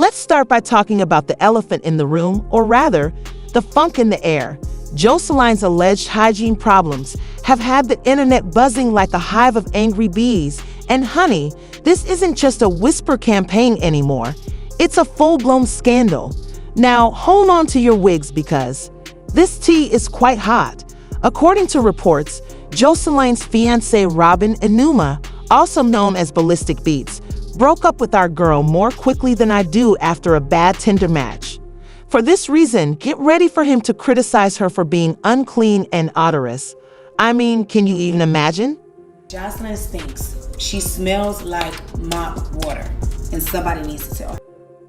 Let's start by talking about the elephant in the room, or rather, the funk in the air. Joseline's alleged hygiene problems have had the internet buzzing like a hive of angry bees. And honey, this isn't just a whisper campaign anymore. It's a full-blown scandal. Now, hold on to your wigs because this tea is quite hot. According to reports, Joseline's fiance Robin Enuma, also known as Ballistic Beats, broke up with our girl more quickly than I do after a bad Tinder match. For this reason, get ready for him to criticize her for being unclean and odorous. I mean, can you even imagine? Joseline stinks. She smells like mop water, and somebody needs to tell her.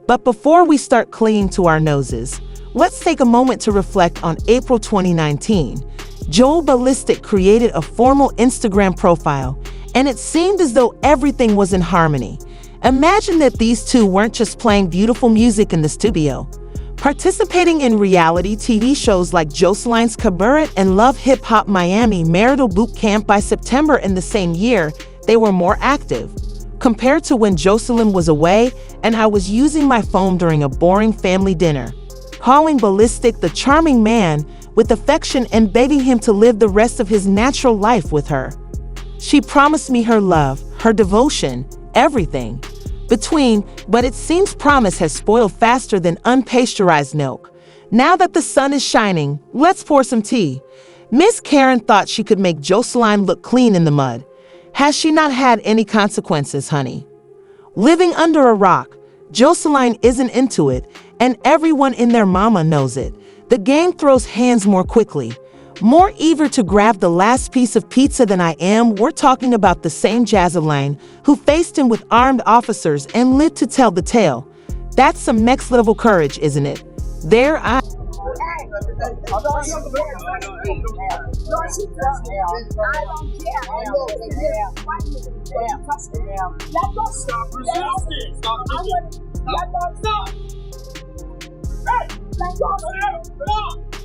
But before we start clinging to our noses, let's take a moment to reflect on April 2019. Joel Ballistic created a formal Instagram profile, and it seemed as though everything was in harmony. Imagine that these two weren't just playing beautiful music in the studio. Participating in reality TV shows like Joseline's Cabaret and Love Hip Hop Miami Marital Boot Camp. By September in the same year, they were more active. Compared to when Joseline was away and I was using my phone during a boring family dinner, calling Ballistic the charming man with affection and begging him to live the rest of his natural life with her. She promised me her love, her devotion, everything. But it seems promise has spoiled faster than unpasteurized milk. Now that the sun is shining, let's pour some tea. Miss Karen thought she could make Joseline look clean in the mud. Has she not had any consequences, honey? Living under a rock, Joseline isn't into it, and everyone in their mama knows it. The game throws hands more quickly. More eager to grab the last piece of pizza than I am, we're talking about the same Joseline who faced him with armed officers and lived to tell the tale. That's some next-level courage, isn't it?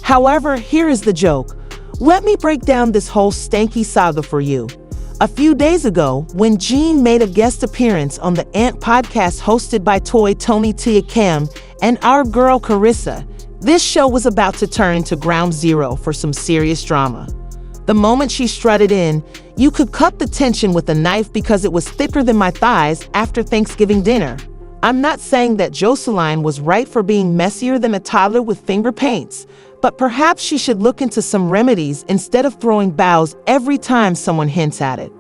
However, here is the joke. Let me break down this whole stanky saga for you. A few days ago, when Jean made a guest appearance on the Ant podcast hosted by Toy Tony Tia Kim and our girl Carissa, this show was about to turn into ground zero for some serious drama. The moment she strutted in, you could cut the tension with a knife because it was thicker than my thighs after Thanksgiving dinner. I'm not saying that Joseline was right for being messier than a toddler with finger paints, but perhaps she should look into some remedies instead of throwing bows every time someone hints at it.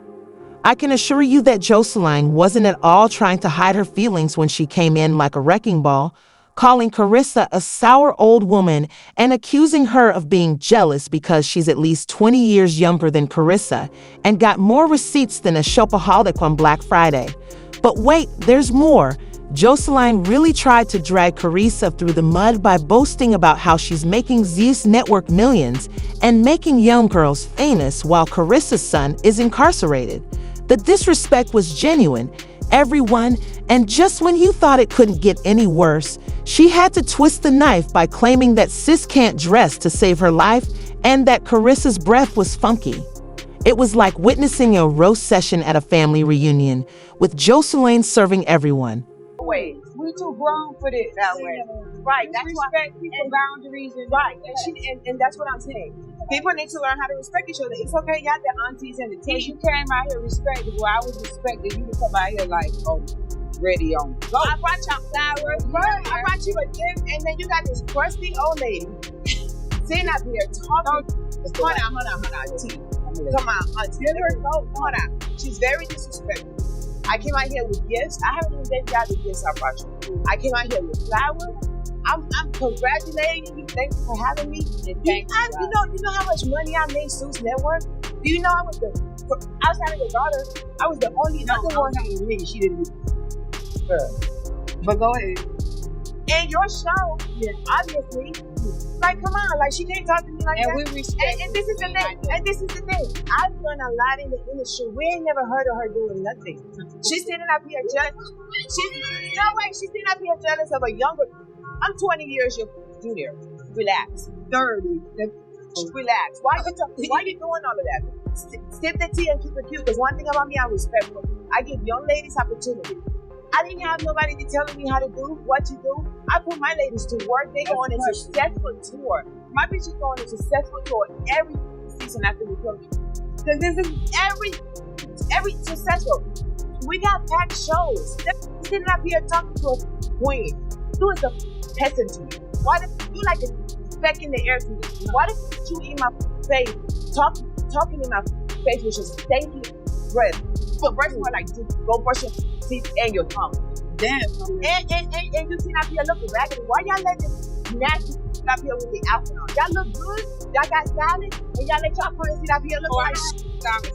I can assure you that Joseline wasn't at all trying to hide her feelings when she came in like a wrecking ball, calling Carissa a sour old woman and accusing her of being jealous because she's at least 20 years younger than Carissa and got more receipts than a shopaholic on Black Friday. But wait, there's more. Joseline really tried to drag Carissa through the mud by boasting about how she's making Zeus Network millions and making young girls famous while Carissa's son is incarcerated. The disrespect was genuine, everyone, and just when you thought it couldn't get any worse, she had to twist the knife by claiming that sis can't dress to save her life and that Carissa's breath was funky. It was like witnessing a roast session at a family reunion, with Joseline serving everyone. Way. We too grown for this. That way. Right. That's respect people's boundaries and right. And that's what I'm saying. People need to learn how to respect each other. It's okay, y'all the aunties and the teens. You came out here respected. Well, I was expecting you to come out here like, oh, ready on. Go. I brought y'all flowers. Right. I brought you a gift, and then you got this crusty old lady sitting up here talking. Hold on. T. Come on, auntie. Hold on. She's very disrespectful. I came out here with gifts. I haven't even gave y'all the gifts I brought you. I came out here with flowers. I'm congratulating you. Thank you for having me. And you know how much money I made Zeus Network? Do you know I was outside of your daughter, I was the only other one who me. She didn't do it. But go ahead. And your show, obviously, like, come on, like, she can't talk to me like that. And we respect. And this is the thing. And this is the thing. I've learned a lot in the industry. We ain't never heard of her doing nothing. She's sitting up here jealous. She's sitting up here jealous of a younger. I'm 20 years your junior. Relax. 30. Relax. Why you doing all of that? Sip the tea and keep it cute. Because one thing about me, I'm respectful. I give young ladies opportunity. I didn't have nobody to telling me how to do what to do. I put my ladies to work. They go on a successful tour. My bitches go on a successful tour every season after we film. Because this is every successful. We got packed shows. They're sitting up here talking to a queen. You is a peasant to me. Why the you like a speck in the air to me? Why the you in my face talking in my face with your stinky breath? But brush more like go brush your teeth and your tongue. Damn. And you see up here looking raggedy. Why y'all let this nasty up here with the outfit on? Y'all look good. Y'all got stylish, and y'all let y'all friends sit up here look like Stylish.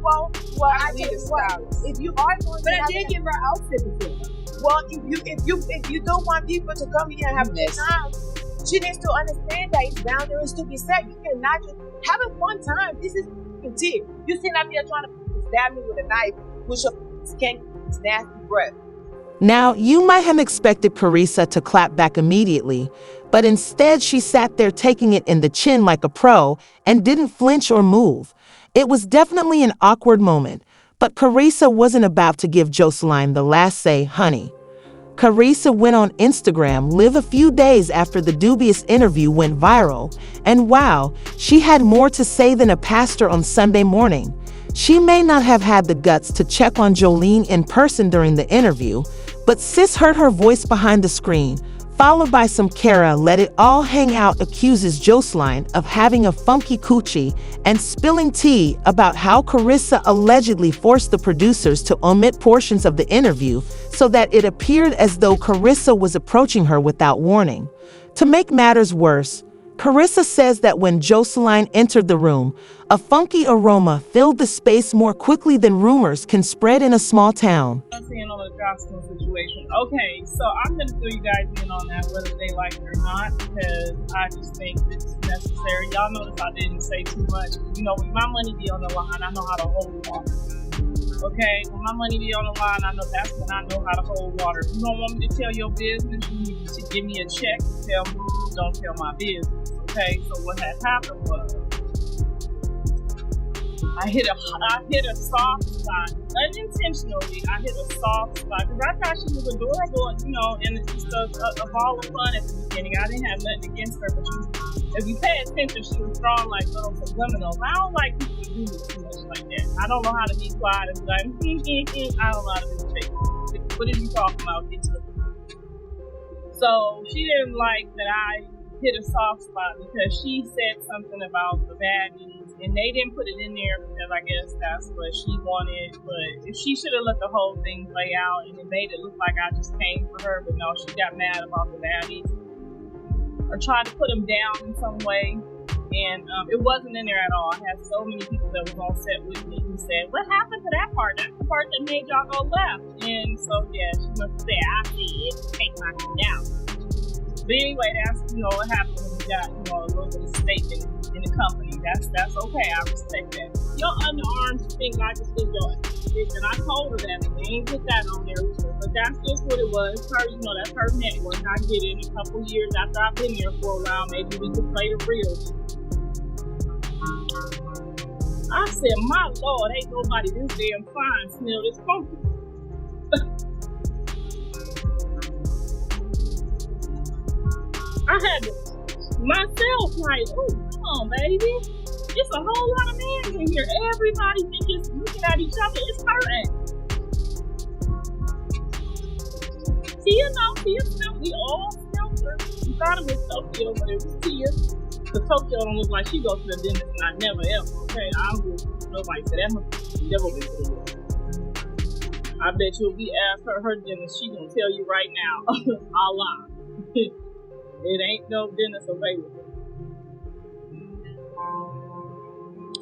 Well, I tell you what. If you are going, But I did give her outfit before. well, if you don't want people to come here and have a good time, she needs to understand that it's boundaries to be set. You cannot just have a fun time. This is tea. You sitting up here trying to stab me with a knife with your skank nasty breath. Now, you might have expected Carissa to clap back immediately, but instead she sat there taking it in the chin like a pro and didn't flinch or move. It was definitely an awkward moment, but Carissa wasn't about to give Joseline the last say, honey. Carissa went on Instagram live a few days after the dubious interview went viral, and wow, she had more to say than a pastor on Sunday morning. She may not have had the guts to check on Jolene in person during the interview, but sis heard her voice behind the screen, followed by some Kara let it all hang out accuses Joseline of having a funky coochie and spilling tea about how Carissa allegedly forced the producers to omit portions of the interview so that it appeared as though Carissa was approaching her without warning. To make matters worse, Carissa says that when Joseline entered the room, a funky aroma filled the space more quickly than rumors can spread in a small town. I'm seeing on the Jocelyn situation. Okay, so I'm going to fill you guys in on that, whether they like it or not, because I just think it's necessary. Y'all notice I didn't say too much. You know, when my money be on the line, I know how to hold water. Okay, when my money be on the line, I know that's when I know how to hold water. If you don't want me to tell your business, you need to give me a check and tell me, don't tell my business. Okay, so what had happened was I hit a soft spot. Unintentionally, I hit a soft spot because I thought she was adorable, you know, and it's just a ball of fun at the beginning. I didn't have nothing against her, but if you pay attention, she was throwing like little subliminals. I don't like people to do this too much like that. I don't know how to be quiet and be like, I don't know how to do fake. What are you talking about? So she didn't like that I hit a soft spot because she said something about the baddies, and they didn't put it in there because I guess that's what she wanted. But if she should have let the whole thing play out, and it made it look like I just came for her, but no, she got mad about the baddies or tried to put them down in some way. And it wasn't in there at all. I had so many people that was on set with me who said, what happened to that part? That's the part that made y'all go left. And so, yeah, she must say, I see it. Take my thing down. But anyway, that's, you know, what happens when you got, you know, a little bit of stake in the company. That's okay. I respect that. Your underarms thing, I just think your and I told her that. They ain't put that on there. But that's just what it was. Her, you know, that's her network. I get it in a couple years after I've been there for a while. Maybe we could play the real. I said, my Lord, ain't nobody this damn fine smell this funky. I had to myself like, oh, come on, baby. It's a whole lot of men in here. Everybody think it's looking at each other. It's hurting. Tia, we all smelled her. We thought it was Tokyo, but it was Tia. Because Tokyo don't look like she goes to the dentist, and I never ever. Okay, nobody said that must never been to the dentist. I bet you if we ask her dentist, she gonna tell you right now. I'll lie. It ain't no dentist available.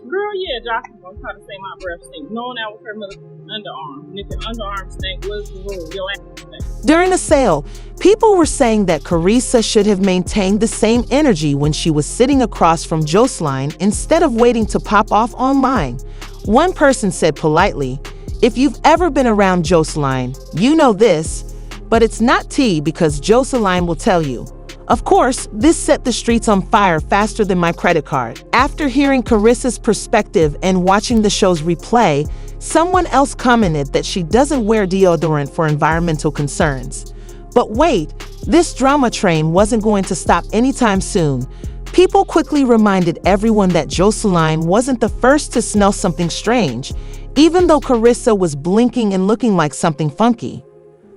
Girl, yeah, Jocelyn gonna try to say my breath stink. Knowing that was her underarm. And if your underarm stink, what's the rule? Your ass stink. During the sale, people were saying that Carissa should have maintained the same energy when she was sitting across from Joseline instead of waiting to pop off online. One person said politely, if you've ever been around Joseline, you know this, but it's not tea because Joseline will tell you. Of course, this set the streets on fire faster than my credit card. After hearing Carissa's perspective and watching the show's replay, Someone else commented that she doesn't wear deodorant for environmental concerns. But wait, this drama train wasn't going to stop anytime soon. People quickly reminded everyone that Joseline wasn't the first to smell something strange, even though Carissa was blinking and looking like something funky.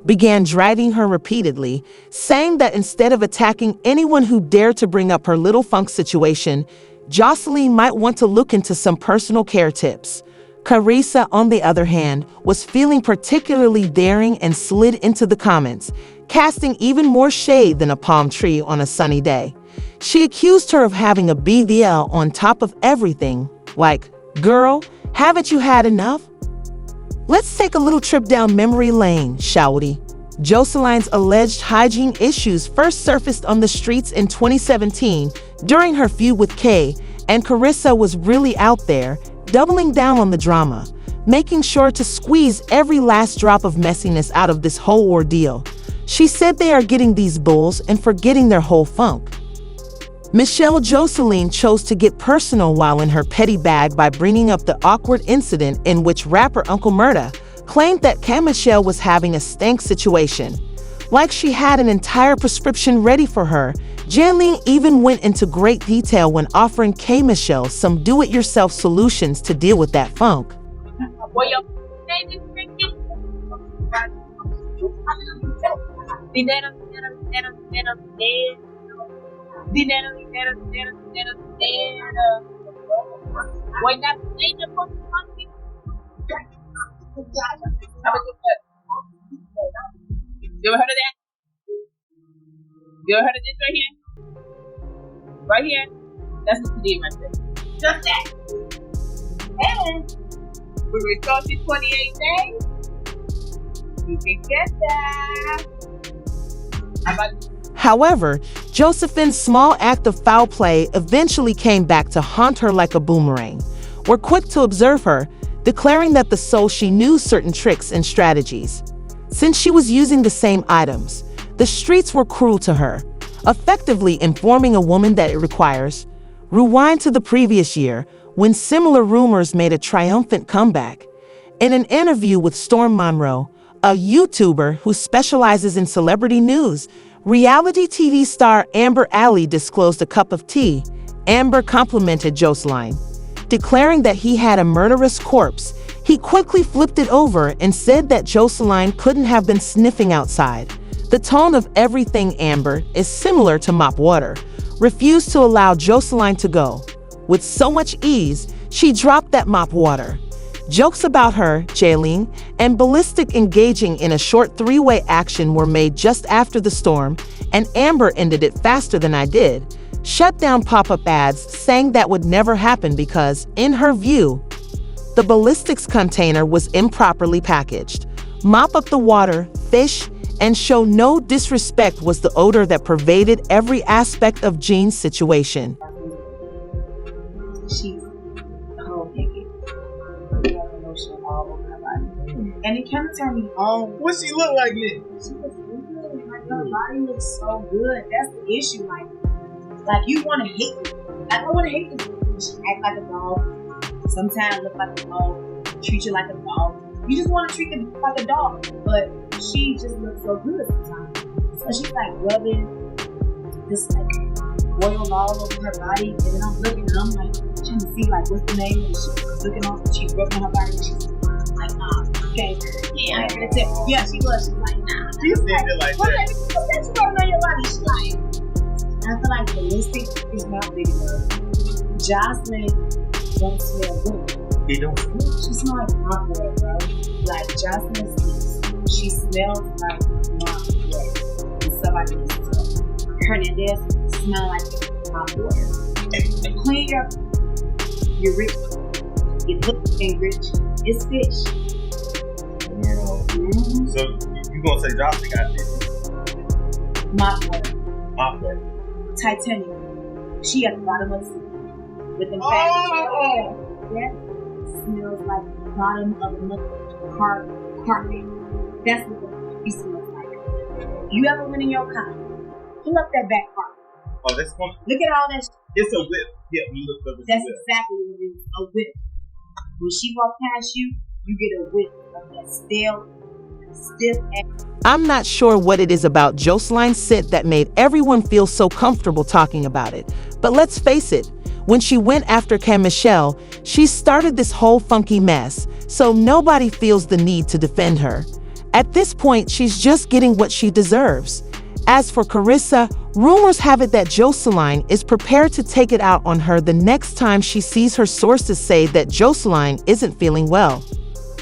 Began dragging her repeatedly, saying that instead of attacking anyone who dared to bring up her little funk situation, Joseline might want to look into some personal care tips. Carissa, on the other hand, was feeling particularly daring and slid into the comments, casting even more shade than a palm tree on a sunny day. She accused her of having a BVL on top of everything, like, "Girl, haven't you had enough?" Let's take a little trip down memory lane, shall we? Joseline's alleged hygiene issues first surfaced on the streets in 2017 during her feud with Kay, and Carissa was really out there, doubling down on the drama, making sure to squeeze every last drop of messiness out of this whole ordeal. She said they are getting these bulls and forgetting their whole funk. Michelle Joseline chose to get personal while in her petty bag by bringing up the awkward incident in which rapper Uncle Murda claimed that K Michelle was having a stank situation. Like she had an entire prescription ready for her, Joseline even went into great detail when offering K Michelle some do-it-yourself solutions to deal with that funk. You ever heard of that? You ever heard of this right here? Right here? That's what you did right there. Just that. And we resources 28 days. You can get that. How about However, Josephine's small act of foul play eventually came back to haunt her like a boomerang. We're quick to observe her, declaring that the soul she knew certain tricks and strategies. Since she was using the same items, the streets were cruel to her, effectively informing a woman that it requires. Rewind to the previous year, when similar rumors made a triumphant comeback. In an interview with Storm Monroe, a YouTuber who specializes in celebrity news, reality TV star Amber Alley disclosed a cup of tea. Amber complimented Joseline, declaring that he had a murderous corpse. He quickly flipped it over and said that Joseline couldn't have been sniffing outside. The tone of everything Amber is similar to mop water, refused to allow Joseline to go. With so much ease, she dropped that mop water. Jokes about her, Joseline, and Ballistic engaging in a short three-way action were made just after the storm, and Amber ended it faster than I did. Shut down pop-up ads, saying that would never happen because, in her view, the ballistics container was improperly packaged. Mop up the water, fish, and show no disrespect was the odor that pervaded every aspect of Jean's situation. She's whole naked. Lotion all over her body. And it kind of turned me on. What she look like then? She was good. Like, her body looks so good. That's the issue. Like you want to hate me. I don't want to hate you. She act like a dog. Sometimes look like a dog. Treat you like a dog. You just want to treat her like a dog. But she just looks so good sometimes. So she's like rubbing this like oil all over her body. And then I'm looking and I'm like trying to see like what's the name. And she's looking off and she's rubbing her body. And she's like, nah, okay. Yeah, I gotta tell. Yeah, she was. She's like, nah. She said it like that. What's that you rubbing on your body? She's like, I feel like Ballistic is not big enough. Joseline don't smell good. He don't. She smells like mop water, bro. Like Joseline smells. She smells like mop water. And somebody needs to tell. Hernandez smell like mop water. And clean your rich. Your hook ain't rich. It's fish. Mm-hmm. So you gonna say Joseline got fish? Mop water. Mop water. Titanium. She at the bottom of the sea. With them fat that smells like the bottom of a carpet. That's what it smells like. You ever went in your car? Pull up that back part. Oh, that's one. Look at all that. It's a whip. Yeah, you look up. That's exactly what it is. A whip. When she walked past you, you get a whiff of that stiff ass. I'm not sure what it is about Joseline's scent that made everyone feel so comfortable talking about it. But let's face it, when she went after Cam Michelle, she started this whole funky mess, so nobody feels the need to defend her. At this point, she's just getting what she deserves. As for Carissa, rumors have it that Joseline is prepared to take it out on her the next time she sees her sources say that Joseline isn't feeling well.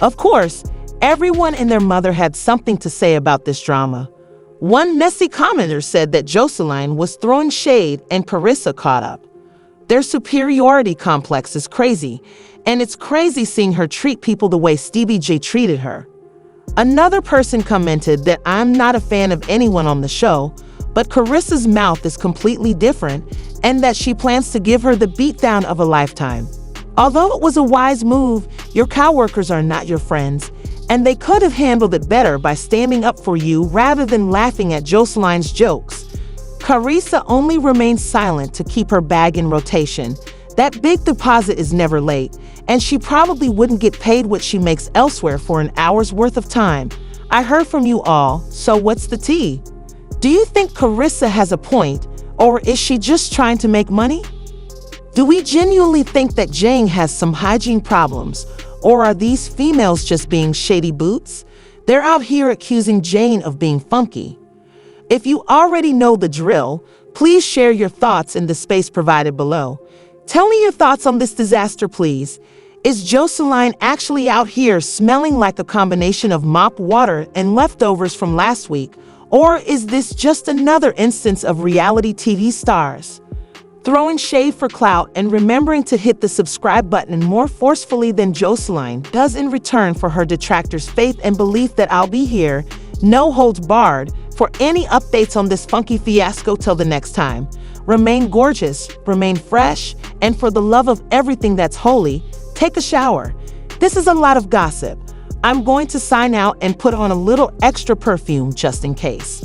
Of course, everyone and their mother had something to say about this drama. One messy commenter said that Joseline was throwing shade and Carissa caught up. Their superiority complex is crazy, and it's crazy seeing her treat people the way Stevie J treated her. Another person commented that I'm not a fan of anyone on the show, but Carissa's mouth is completely different and that she plans to give her the beatdown of a lifetime. Although it was a wise move, your coworkers are not your friends, and they could have handled it better by standing up for you rather than laughing at Joseline's jokes. Carissa only remains silent to keep her bag in rotation. That big deposit is never late, and she probably wouldn't get paid what she makes elsewhere for an hour's worth of time. I heard from you all, so what's the tea? Do you think Carissa has a point, or is she just trying to make money? Do we genuinely think that Jane has some hygiene problems, or are these females just being shady boots? They're out here accusing Jane of being funky. If you already know the drill, please share your thoughts in the space provided below. Tell me your thoughts on this disaster, please. Is Joseline actually out here smelling like a combination of mop water and leftovers from last week? Or is this just another instance of reality TV stars throwing shade for clout and remembering to hit the subscribe button more forcefully than Joseline does in return for her detractors' faith and belief that I'll be here, no holds barred, for any updates on this funky fiasco till the next time? Remain gorgeous, remain fresh, and for the love of everything that's holy, take a shower. This is a lot of gossip. I'm going to sign out and put on a little extra perfume just in case.